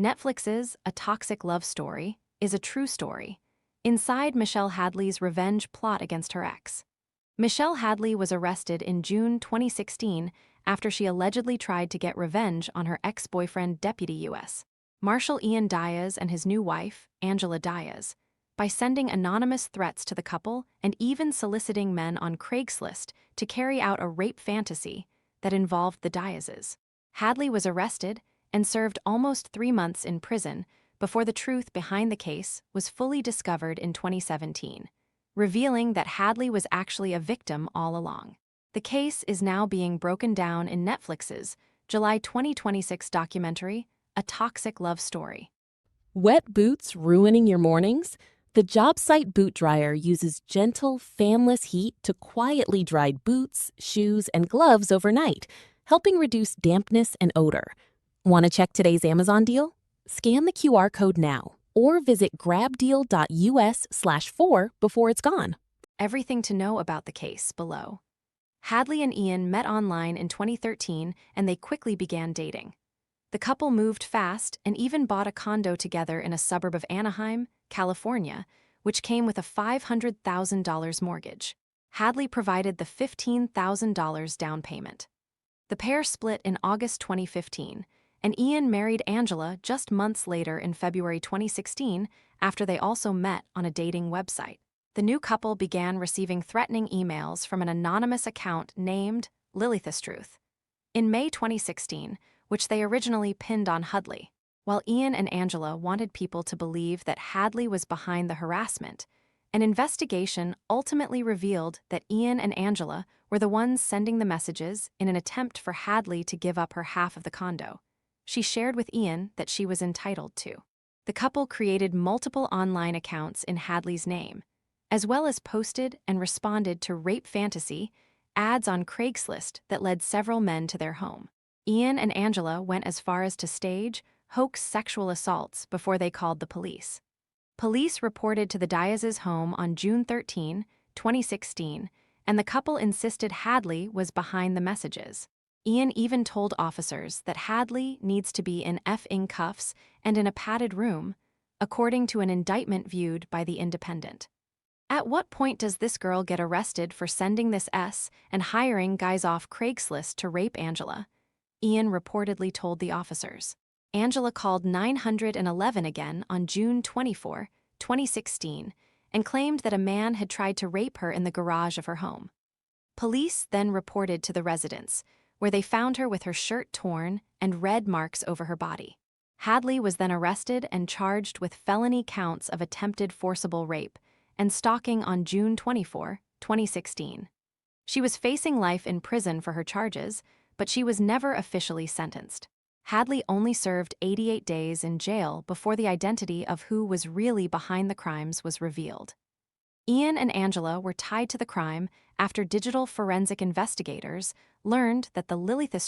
Netflix's A Toxic Love Story is a true story. Inside Michelle Hadley's revenge plot against her ex. Michelle Hadley was arrested in June 2016 after she allegedly tried to get revenge on her ex-boyfriend Deputy U.S. Marshal Ian Diaz and his new wife, Angela Diaz, by sending anonymous threats to the couple and even soliciting men on Craigslist to carry out a rape fantasy that involved the Diazes. Hadley was arrested and served almost 3 months in prison before the truth behind the case was fully discovered in 2017, revealing that Hadley was actually a victim all along. The case is now being broken down in Netflix's July 2026 documentary, A Toxic Love Story. Wet boots ruining your mornings? The job site boot dryer uses gentle, fanless heat to quietly dry boots, shoes, and gloves overnight, helping reduce dampness and odor. Want to check today's Amazon deal? Scan the QR code now or visit grabdeal.us/4 before it's gone. Everything to know about the case below. Hadley and Ian met online in 2013 and they quickly began dating. The couple moved fast and even bought a condo together in a suburb of Anaheim, California, which came with a $500,000 mortgage. Hadley provided the $15,000 down payment. The pair split in August 2015, and Ian married Angela just months later in February 2016 after they also met on a dating website. The new couple began receiving threatening emails from an anonymous account named Truth in May 2016, which they originally pinned on Hadley. While Ian and Angela wanted people to believe that Hadley was behind the harassment, an investigation ultimately revealed that Ian and Angela were the ones sending the messages in an attempt for Hadley to give up her half of the condo she shared with Ian that she was entitled to. The couple created multiple online accounts in Hadley's name, as well as posted and responded to rape fantasy ads on Craigslist that led several men to their home. Ian and Angela went as far as to stage hoax sexual assaults before they called the police. Police reported to the Diazes' home on June 13, 2016, and the couple insisted Hadley was behind the messages. Ian even told officers that Hadley needs to be in effing cuffs and in a padded room, according to an indictment viewed by The Independent. At what point does this girl get arrested for sending this and hiring guys off Craigslist to rape Angela? Ian reportedly told the officers. Angela called 911 again on June 24, 2016, and claimed that a man had tried to rape her in the garage of her home. Police then reported to the residence, where they found her with her shirt torn and red marks over her body. Hadley was then arrested and charged with felony counts of attempted forcible rape and stalking on June 24, 2016. She was facing life in prison for her charges, but she was never officially sentenced. Hadley only served 88 days in jail before the identity of who was really behind the crimes was revealed. Ian and Angela were tied to the crime after digital forensic investigators learned that the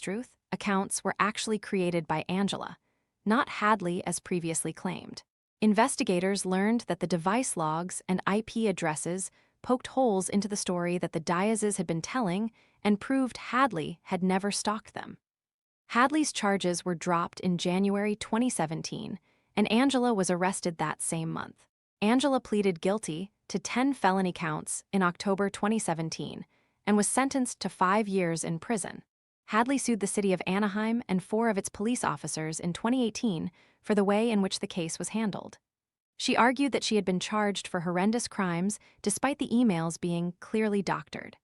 Truth accounts were actually created by Angela, not Hadley as previously claimed. Investigators learned that the device logs and IP addresses poked holes into the story that the Diazes had been telling and proved Hadley had never stalked them. Hadley's charges were dropped in January 2017, and Angela was arrested that same month. Angela pleaded guilty to 10 felony counts in October 2017 and was sentenced to 5 years in prison. Hadley sued the city of Anaheim and 4 of its police officers in 2018 for the way in which the case was handled. She argued that she had been charged for horrendous crimes despite the emails being clearly doctored.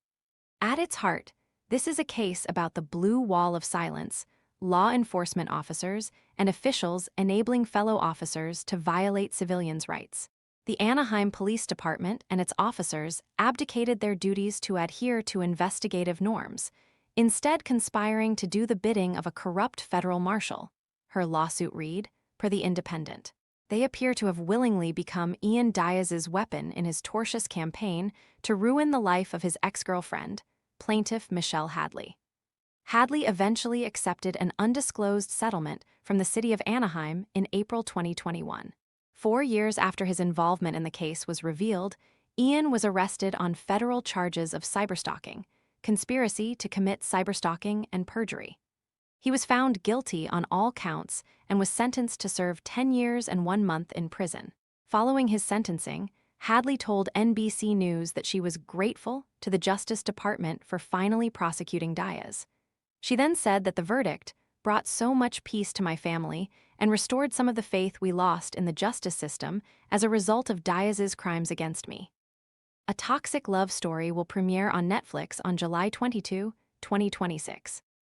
At its heart, this is a case about the blue wall of silence, law enforcement officers, and officials enabling fellow officers to violate civilians' rights. The Anaheim Police Department and its officers abdicated their duties to adhere to investigative norms, instead conspiring to do the bidding of a corrupt federal marshal. Her lawsuit read, per The Independent. They appear to have willingly become Ian Diaz's weapon in his tortious campaign to ruin the life of his ex-girlfriend, plaintiff Michelle Hadley. Hadley eventually accepted an undisclosed settlement from the city of Anaheim in April 2021. 4 years after his involvement in the case was revealed, Ian was arrested on federal charges of cyberstalking, conspiracy to commit cyberstalking, and perjury. He was found guilty on all counts and was sentenced to serve 10 years and 1 month in prison. Following his sentencing, Hadley told NBC News that she was grateful to the Justice Department for finally prosecuting Diaz. She then said that the verdict brought so much peace to my family and restored some of the faith we lost in the justice system as a result of Diaz's crimes against me. A Toxic Love Story will premiere on Netflix on July 22, 2026.